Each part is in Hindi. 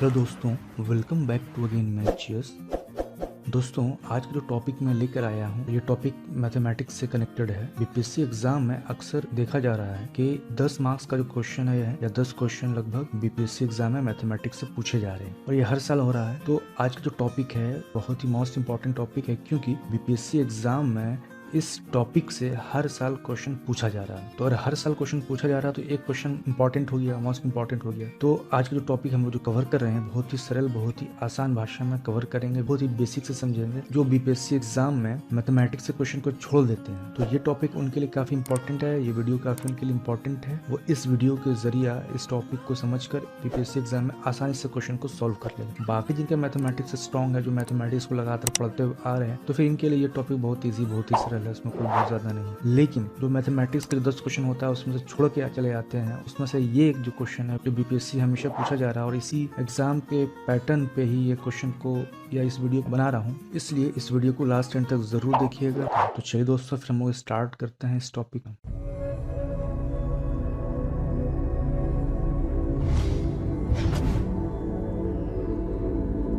हेलो दोस्तों, वेलकम बैक टू अगेन मैचियस। दोस्तों, आज का जो टॉपिक मैं लेकर आया हूँ ये टॉपिक मैथमेटिक्स से कनेक्टेड है। बीपीएससी एग्जाम में अक्सर देखा जा रहा है कि 10 मार्क्स का जो क्वेश्चन है या 10 क्वेश्चन लगभग बीपीएससी एग्जाम में मैथमेटिक्स से पूछे जा रहे हैं और ये हर साल हो रहा है। तो आज का जो टॉपिक है बहुत ही मोस्ट इंपॉर्टेंट टॉपिक है, क्योंकि बीपीएससी एग्जाम में इस टॉपिक से हर साल क्वेश्चन पूछा जा रहा है। तो अगर हर साल क्वेश्चन पूछा जा रहा है तो एक क्वेश्चन इंपॉर्टेंट हो गया, मोस्ट इंपॉर्टेंट हो गया। तो आज का जो टॉपिक हम लोग जो कवर कर रहे हैं बहुत ही सरल, बहुत ही आसान भाषा में कवर करेंगे, बहुत ही बेसिक से समझेंगे, जो बीपीएससी एग्जाम में मैथमेटिक्स से क्वेश्चन को छोड़ देते हैं। तो ये टॉपिक उनके लिए काफी इंपॉर्टेंट है, ये वीडियो काफी उनके लिए इंपॉर्टेंट है। वो इस वीडियो के जरिए इस टॉपिक को समझकर बीपीएससी एग्जाम में आसानी से क्वेश्चन को सोल्व कर लेंगे। बाकी जिनके मैथमेटिक्स स्ट्रॉन्ग है, जो मैथमेटिक्स को लगातार पढ़ते हुए आ रहे हैं, तो फिर इनके लिए ये टॉपिक बहुत ईजी, बहुत ही सरल है, इसमें कोई बहुत ज्यादा नहीं। लेकिन जो मैथमेटिक्स के 10 क्वेश्चन होता है उसमें से छोड़ के चले आते हैं, उसमें से ये एक जो क्वेश्चन है जो बीपीएससी हमेशा पूछा जा रहा है और इसी एग्जाम के पैटर्न पे ही ये क्वेश्चन को या इस वीडियो को बना रहा हूँ, इसलिए इस वीडियो को लास्ट एंड तक जरूर देखिएगा। तो चलिए दोस्तों, फिर हम लोग स्टार्ट करते हैं इस टॉपिक में।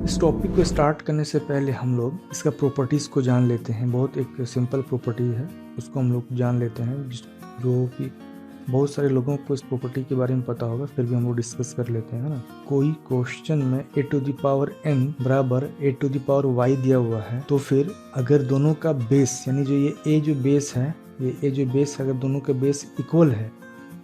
इस टॉपिक को स्टार्ट करने से पहले हम लोग इसका प्रॉपर्टीज को जान लेते हैं। बहुत एक सिंपल प्रॉपर्टी है, उसको हम लोग जान लेते हैं, जो कि बहुत सारे लोगों को इस प्रॉपर्टी के बारे में पता होगा, फिर भी हम लोग डिस्कस कर लेते हैं ना। कोई क्वेश्चन में a⁴n बराबर a⁴y दिया हुआ है, तो फिर अगर दोनों का बेस यानी जो ये a जो बेस है, ये a जो बेस अगर दोनों का बेस इक्वल है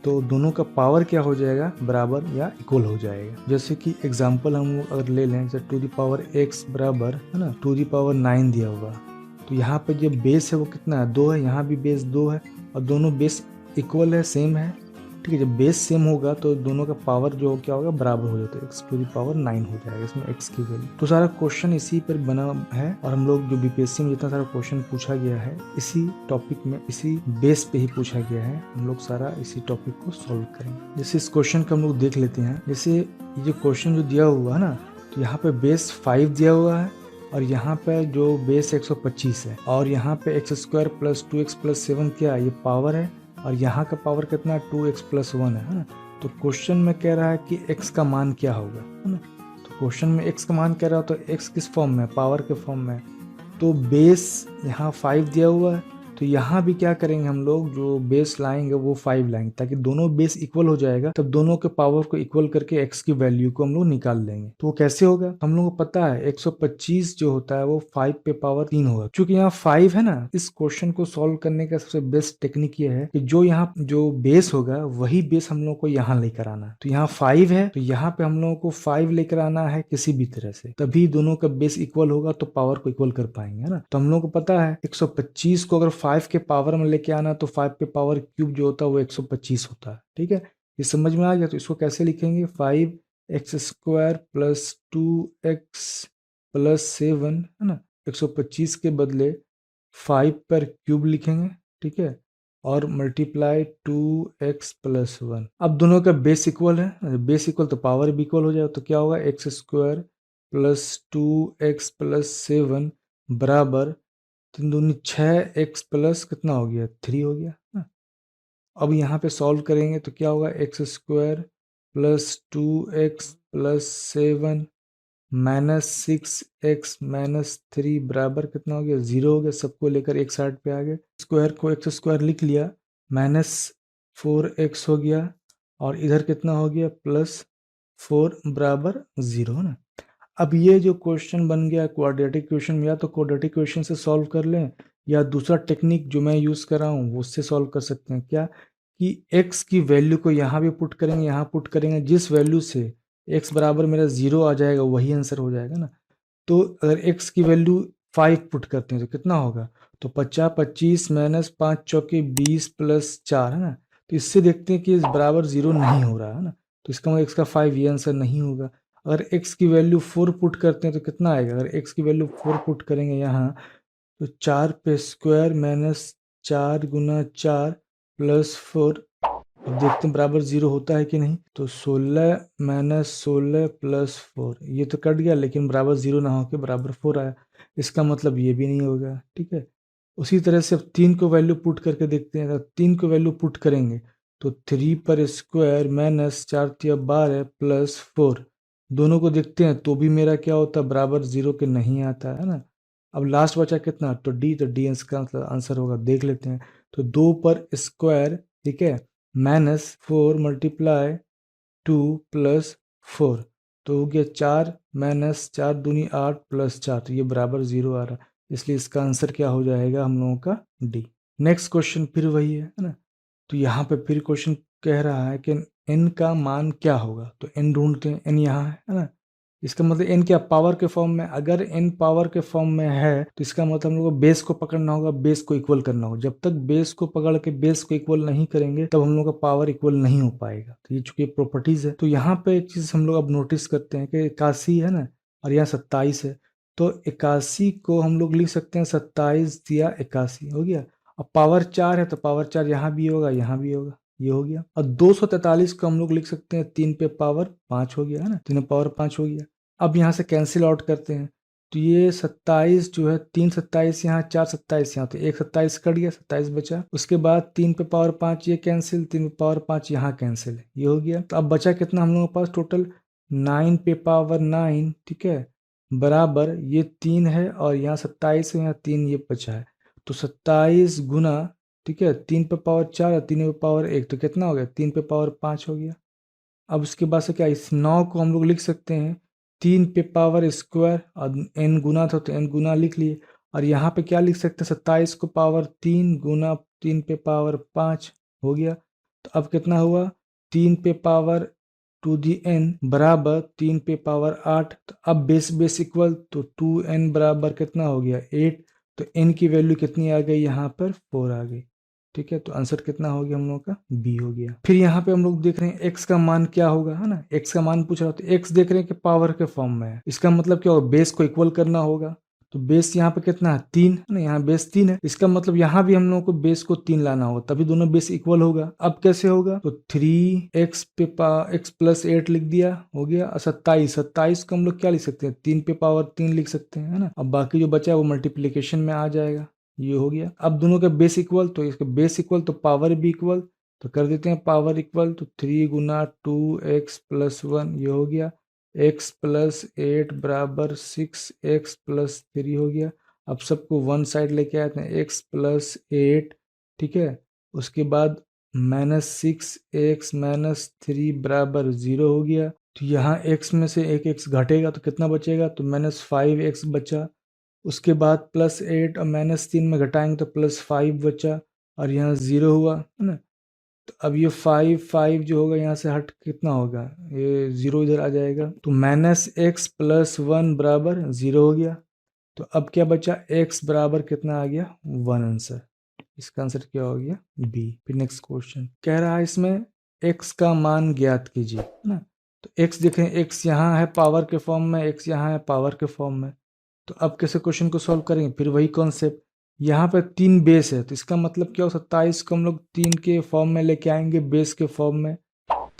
तो दोनों का पावर क्या हो जाएगा, बराबर या इक्वल हो जाएगा। जैसे कि एग्जांपल हम अगर ले लें, जैसे x बराबर है ना 9 दिया हुआ, तो यहाँ पे जो बेस है वो कितना है, 2 है, यहाँ भी बेस 2 है और दोनों बेस इक्वल है, सेम है। ठीक है, जब बेस सेम होगा तो दोनों का पावर जो क्या होगा, बराबर हो जाता है, x⁴ हो जाएगा, इसमें x की वैल्यू। तो सारा क्वेश्चन इसी पर बना है और हम लोग जो बीपीएससी में जितना सारा क्वेश्चन पूछा गया है इसी टॉपिक में, इसी बेस पे ही पूछा गया है। हम लोग सारा इसी टॉपिक को सॉल्व करेंगे। जैसे इस क्वेश्चन को हम लोग देख लेते हैं। जैसे ये जो क्वेश्चन जो दिया हुआ है ना, तो यहाँ पे बेस 5 दिया हुआ है और यहाँ पे जो बेस 125 है और यहाँ पे x² + 2x + 7 क्या है, ये पावर है और यहाँ का पावर कितना 2x + 1 है ना। तो क्वेश्चन में कह रहा है कि x का मान क्या होगा, है ना। तो क्वेश्चन में x का मान कह रहा है, तो x किस फॉर्म में, पावर के फॉर्म में। तो बेस यहाँ 5 दिया हुआ है, तो यहाँ भी क्या करेंगे हम लोग, जो बेस लाएंगे वो 5 लाएंगे, ताकि दोनों बेस इक्वल हो जाएगा, तब दोनों के पावर को इक्वल करके x की वैल्यू को हम लोग निकाल लेंगे। तो वो कैसे होगा, हम लोगों को पता है 125 जो होता है वो 5 पे पावर 3 होगा। क्योंकि यहाँ 5 है ना, इस क्वेश्चन को सॉल्व करने का सबसे बेस्ट टेक्निक ये है कि जो यहाँ जो बेस होगा वही बेस हम लोग को यहाँ लेकर आना है। तो यहाँ 5 है, तो यहाँ पे हम लोगों को 5 लेकर आना है किसी भी तरह से, तभी दोनों का बेस इक्वल होगा तो पावर को इक्वल कर पाएंगे, है ना। तो हम लोग को पता है 125 को अगर 5 के पावर में लेके आना तो 5 पे पावर क्यूब जो होता है वो 125 होता है। ठीक है, ये समझ में आ गया। तो इसको कैसे लिखेंगे, 5x² + 2x + 7, है ना। 125 के बदले 5 पर क्यूब लिखेंगे, ठीक है, और मल्टीप्लाई 2x + 1। अब दोनों का बेस इक्वल है, बेस इक्वल तो पावर भी इक्वल हो जाएगा। तो क्या होगा, x² + 2x + 7 बराबर 3 दूनी 6x प्लस कितना हो गया, 3 हो गया ना। अब यहाँ पे सॉल्व करेंगे तो क्या होगा, x² + 2x + 7 -6x - 3 बराबर कितना हो गया, 0 हो गया। सबको लेकर एक साइड पे आ गए, स्क्वायर को x² लिख लिया, -4x हो गया और इधर कितना हो गया, +4 बराबर 0, है ना। अब ये जो क्वेश्चन बन गया क्वाड्रेटिक इक्वेशन, या तो क्वाड्रेटिक इक्वेशन से सॉल्व कर लें या दूसरा टेक्निक जो मैं यूज़ कर रहा हूँ उससे सॉल्व कर सकते हैं। क्या कि x की वैल्यू को यहाँ भी पुट करेंगे, यहाँ पुट करेंगे, जिस वैल्यू से x बराबर मेरा 0 आ जाएगा वही आंसर हो जाएगा ना। तो अगर x की वैल्यू 5 पुट करते हैं तो कितना होगा, तो 50 25 - 5 चौके 20 + 4, है ना। तो इससे देखते हैं कि इस बराबर 0 नहीं हो रहा है ना, तो इसका मतलब x का 5 ये आंसर नहीं होगा। अगर x की वैल्यू 4 पुट करते हैं तो कितना आएगा, अगर x की वैल्यू 4 पुट करेंगे यहाँ, तो 4 पे स्क्वायर -4 × 4 + 4, अब देखते हैं बराबर 0 होता है कि नहीं। तो 16 - 16 + 4, ये तो कट गया, लेकिन बराबर 0 ना होकर बराबर 4 आया, इसका मतलब ये भी नहीं होगा। ठीक है, उसी तरह से अब 3 को वैल्यू पुट करके देखते हैं। तो 3 को वैल्यू पुट करेंगे तो 3 पर स्क्वायर -4 × 12 + 4, दोनों को देखते हैं तो भी मेरा क्या होता है, बराबर 0 के नहीं आता है ना। अब लास्ट बचा कितना, तो डी इसका आंसर होगा, देख लेते हैं। तो 2 पर स्क्वायर, ठीक है, -4 मल्टीप्लाई 2 प्लस 4, तो हो गया 4 -4 दूनी 8 प्लस 4, तो ये बराबर 0 आ रहा है, इसलिए इसका आंसर क्या हो जाएगा हम लोगों का, डी। नेक्स्ट क्वेश्चन फिर वही है ना। तो यहाँ पे फिर क्वेश्चन कह रहा है कि n का मान क्या होगा, तो n ढूंढते हैं, n यहाँ है ना। इसका मतलब n क्या, पावर के फॉर्म में, अगर n पावर के फॉर्म में है तो इसका मतलब हम लोग को बेस को पकड़ना होगा, बेस को इक्वल करना होगा। जब तक बेस को पकड़ के बेस को इक्वल नहीं करेंगे तब हम लोग का पावर इक्वल नहीं हो पाएगा। तो ये चूंकि प्रॉपर्टीज है, तो यहाँ पे एक चीज हम लोग अब नोटिस करते हैं कि 81 है ना और यहाँ 27 है, तो 81 को हम लोग लिख सकते हैं 27 दिया 81, हो गया। अब पावर 4 है तो पावर 4 यहाँ भी होगा, यहाँ भी होगा, ये हो गया। और 243 को हम लोग लिख सकते हैं 3 पे पावर 5 हो गया है ना, 3 पे पावर 5 हो गया। अब यहाँ से कैंसिल आउट करते हैं, तो ये 27 जो है, 3 27 यहाँ, 4 27 यहाँ, तो 1 27 कट गया, 27 बचा। उसके बाद 3 पे पावर 5 ये कैंसिल, 3 पे पावर 5 यहाँ कैंसिल, ये हो गया। तो अब बचा कितना हम लोगों के पास टोटल, 9 पे पावर 9, ठीक है, बराबर ये 3 है और यहाँ 27 है, यहाँ 3 ये बचा है, तो 27 गुना, ठीक है, 3 पे पावर 4 और 3 पे पावर 1, तो कितना हो गया, 3 पे पावर 5 हो गया। अब उसके बाद से क्या, इस 9 को हम लोग लिख सकते हैं 3 पे पावर स्क्वायर, और n गुना था तो n गुना लिख लिए, और यहाँ पे क्या लिख सकते हैं, 27 को पावर 3 गुना 3 पे पावर 5 हो गया। तो अब कितना हुआ, 3 पे पावर टू दी n बराबर 3 पे पावर 8, तो अब बेस बेस इक्वल, तो 2n बराबर कितना हो गया 8, तो n की वैल्यू कितनी आ गई यहाँ पर, 4 आ गई, ठीक है। तो आंसर कितना हो गया हम लोग का, बी हो गया। फिर यहाँ पे हम लोग देख रहे हैं x का मान क्या होगा, है ना, x का मान पूछ रहा है, तो x देख रहे हैं कि पावर के फॉर्म में है, इसका मतलब क्या होगा, बेस को इक्वल करना होगा। तो बेस यहाँ पे कितना है, 3 है ना, यहाँ बेस 3 है, इसका मतलब यहाँ भी हम लोगों को बेस को 3 लाना होगा, तभी दोनों बेस इक्वल होगा। अब कैसे होगा, तो 3x पे x प्लस 8 लिख दिया, हो गया। 27 को हम लोग क्या लिख सकते हैं, 3 पे पावर 3 लिख सकते हैं, है ना। अब बाकी जो बचा है वो मल्टीप्लीकेशन में आ जाएगा, ये हो गया। अब दोनों का बेस इक्वल, तो इसका बेस इक्वल तो पावर भी इक्वल, तो कर देते हैं पावर इक्वल, तो 3 गुना 2x प्लस 1, ये हो गया। x प्लस 8 बराबर 6x प्लस 3 हो गया। अब सबको वन साइड लेके आते हैं, x प्लस 8, ठीक है, उसके बाद -6x माइनस 3 बराबर 0 हो गया। तो यहाँ x में से एक x घटेगा तो कितना बचेगा, तो -5x बचा। उसके बाद +8 और -3 में घटाएंगे तो +5 बचा, और यहाँ 0 हुआ, है ना। तो अब ये 5 जो होगा यहाँ से हट कितना होगा, ये 0 इधर आ जाएगा, तो -x प्लस 1 बराबर 0 हो गया। तो अब क्या बचा, x बराबर कितना आ गया, 1 आंसर। इसका आंसर क्या हो गया, बी। फिर नेक्स्ट क्वेश्चन कह रहा है इसमें x का मान ज्ञात कीजिए, है ना। तो x देखें, x यहाँ है पावर के फॉर्म में, x यहाँ है पावर के फॉर्म में। तो अब कैसे क्वेश्चन को सॉल्व करेंगे, फिर वही कॉन्सेप्ट, यहाँ पे 3 बेस है, तो इसका मतलब क्या हो, 27 को हम लोग 3 के फॉर्म में लेके आएंगे, बेस के फॉर्म में,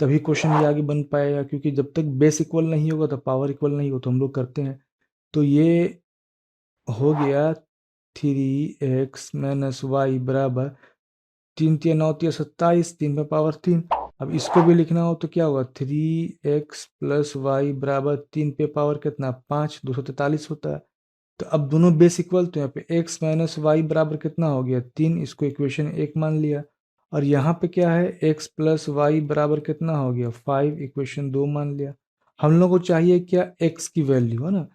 तभी क्वेश्चन ये आगे बन पाएगा, क्योंकि जब तक बेस इक्वल नहीं होगा तो पावर इक्वल नहीं हो, तो हम लोग करते हैं। तो ये हो गया 3x माइनस वाई बराबर 3 3 9 3 27, 3 पे पावर 3। अब इसको भी लिखना हो तो क्या होगा, 3x प्लस वाई बराबर 3 पे पावर कितना, 5, 243 होता है। तो अब दोनों बेस इक्वल, तो यहाँ पे x माइनस वाई बराबर कितना हो गया, 3, इसको इक्वेशन 1 मान लिया। और यहाँ पे क्या है, x प्लस वाई बराबर कितना हो गया, 5, इक्वेशन 2 मान लिया। हम लोग को चाहिए क्या, x की वैल्यू, है ना।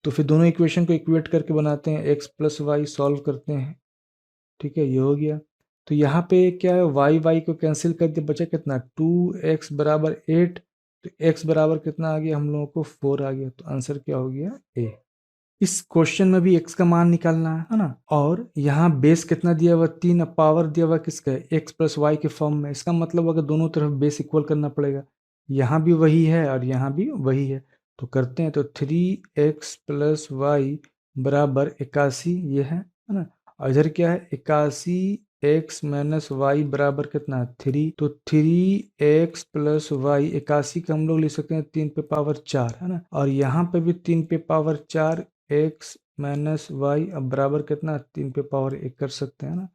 तो फिर दोनों इक्वेशन को इक्वेट करके बनाते हैं, x प्लस वाई सॉल्व करते हैं, ठीक है, ये हो गया। तो यहाँ पे क्या है, y को कैंसिल कर दिया, बचा कितना, 2x बराबर 8, तो x बराबर कितना आ गया हम लोगों को, 4 आ गया। तो आंसर क्या हो गया, ए। इस क्वेश्चन में भी x का मान निकालना है ना, और यहाँ बेस कितना दिया हुआ, 3, पावर दिया हुआ किसका है, x प्लस वाई के फॉर्म में। इसका मतलब अगर दोनों तरफ बेस इक्वल करना पड़ेगा, यहाँ भी वही है और यहाँ भी वही है, तो करते हैं। तो 3x प्लस वाई बराबर 81, ये है ना। और इधर क्या है, 81 x माइनस वाई बराबर कितना, 3, तो 3x प्लस वाई, 81 का हम लोग लिख सकते हैं 3 पे पावर 4, है ना। और यहाँ पे भी 3 पे पावर 4 x माइनस वाई, अब बराबर कितना, 3 पे पावर 1 कर सकते हैं ना।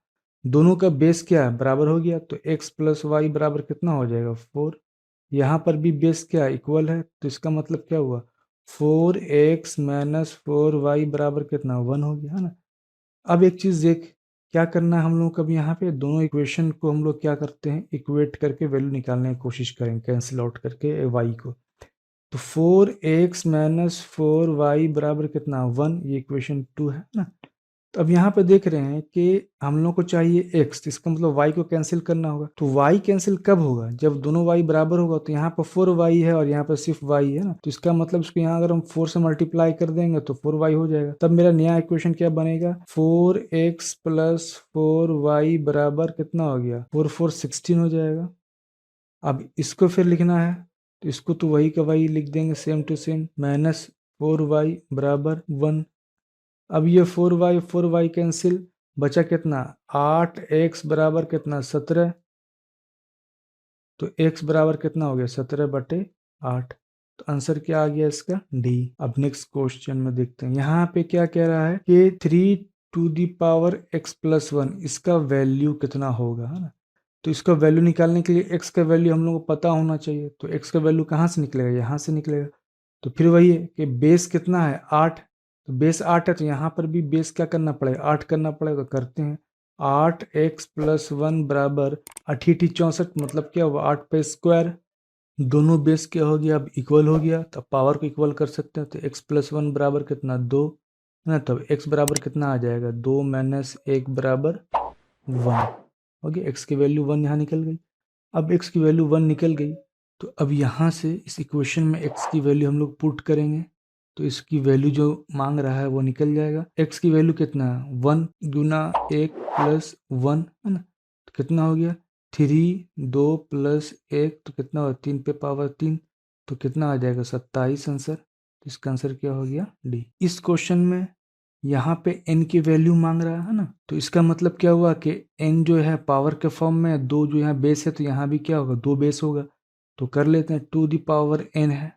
दोनों का बेस क्या है, बराबर हो गया, तो x प्लस वाई बराबर कितना हो जाएगा, 4। यहाँ पर भी बेस क्या इक्वल है, तो इसका मतलब क्या हुआ 4x माइनस 4y बराबर कितना 1 हो गया है ना। अब एक चीज देख, क्या करना है हम लोग कभी यहाँ पे दोनों इक्वेशन को हम लोग क्या करते हैं इक्वेट करके वैल्यू निकालने की कोशिश करेंगे, कैंसिल आउट करके y को। तो 4x माइनस 4y बराबर कितना 1, ये इक्वेशन 2 है ना। तो अब यहाँ पे देख रहे हैं कि हम लोग को चाहिए x, तो इसका मतलब y को कैंसिल करना होगा। तो y कैंसिल कब होगा, जब दोनों y बराबर होगा। तो यहाँ पर 4y है और यहाँ पर सिर्फ y है ना, तो इसका मतलब इसको यहाँ अगर हम 4 से मल्टीप्लाई कर देंगे तो 4y हो जाएगा। तब मेरा नया इक्वेशन क्या बनेगा 4x प्लस 4y बराबर कितना हो गया 4 4 16 हो जाएगा। अब इसको फिर लिखना है, तो इसको तो वही का वही लिख देंगे same to same, minus 4y बराबर 1। अब ये 4y कैंसिल, बचा कितना 8x बराबर कितना 17। तो x बराबर कितना हो गया 17/8। तो आंसर क्या आ गया इसका डी। अब नेक्स्ट क्वेश्चन में देखते हैं, यहाँ पे क्या कह रहा है कि 3 to the power x plus 1, इसका वैल्यू कितना होगा है ना। तो इसका वैल्यू निकालने के लिए x का वैल्यू हम लोग को पता होना चाहिए। तो x का वैल्यू कहाँ से निकलेगा, यहाँ से निकलेगा। तो फिर वही है कि बेस कितना है 8, तो बेस 8 है, तो यहाँ पर भी बेस क्या करना पड़ेगा 8 करना पड़ेगा। तो करते हैं 8x प्लस 1 बराबर 8 64, मतलब क्या हुआ 8 पे स्क्वायर। दोनों बेस क्या हो गया अब इक्वल हो गया, तो पावर को इक्वल कर सकते हैं। तो x प्लस 1 बराबर कितना 2 है ना, तब x बराबर कितना आ जाएगा 2 माइनस 1 बराबर 1 हो गया। x की वैल्यू 1 यहाँ निकल गई। अब x की वैल्यू 1 निकल गई, तो अब यहाँ से इस इक्वेशन में x की वैल्यू हम लोग पुट करेंगे, तो इसकी वैल्यू जो मांग रहा है वो निकल जाएगा। x की वैल्यू कितना है 1 गुना 1 प्लस 1 है ना, तो कितना हो गया 3 2 प्लस 1, तो कितना होगा 3 पे पावर 3, तो कितना आ जाएगा 27 आंसर। तो इसका आंसर क्या हो गया डी। इस क्वेश्चन में यहाँ पे n की वैल्यू मांग रहा है ना, तो इसका मतलब क्या हुआ कि n जो है पावर के फॉर्म में, दो जो यहाँ बेस है तो यहाँ भी क्या होगा 2 बेस होगा। तो कर लेते हैं 2 दी पावर n है,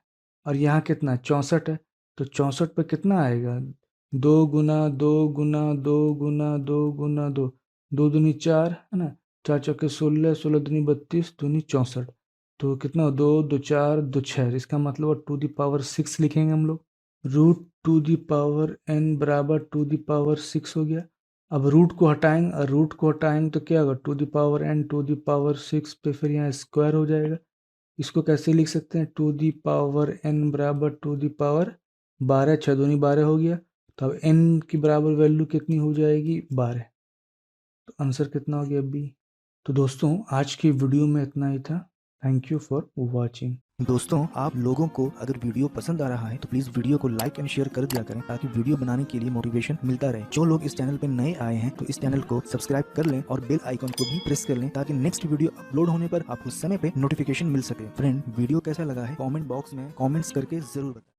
और यहाँ कितना 64 है, तो 64 पे कितना आएगा 2 गुना 2 गुना 2 गुना 2 गुना 2, 2 दूनी 4 है ना, 4 चौके 16, 16 दूनी 32, दूनी 64, तो कितना 2 2 4 2 6, इसका मतलब 2 दी पावर 6 लिखेंगे हम लोग। रूट 2 दी पावर n बराबर 2 दी पावर 6 हो गया। अब रूट को हटाएंगे तो क्या होगा 2 the power n 2 the power 6 पे फिर यहाँ स्क्वायर हो जाएगा। इसको कैसे लिख सकते हैं 2 दी पावर n बराबर 2 दी पावर 12, 6 दूनी 12 हो गया। तो अब n की बराबर वैल्यू कितनी हो जाएगी 12, तो आंसर कितना हो गया बी। तो दोस्तों आज की वीडियो में इतना ही था। Thank you for watching. दोस्तों आप लोगों को अगर वीडियो पसंद आ रहा है तो प्लीज वीडियो को लाइक एंड शेयर कर दिया करें, ताकि वीडियो बनाने के लिए मोटिवेशन मिलता रहे। जो लोग इस चैनल पे नए आए हैं तो इस चैनल को सब्सक्राइब कर लें और बेल आइकन को भी प्रेस कर लें, ताकि नेक्स्ट वीडियो अपलोड होने पर आपको समय पे नोटिफिकेशन मिल सके। फ्रेंड, वीडियो कैसा लगा है कमेंट बॉक्स में कमेंट्स करके जरूर बताएं।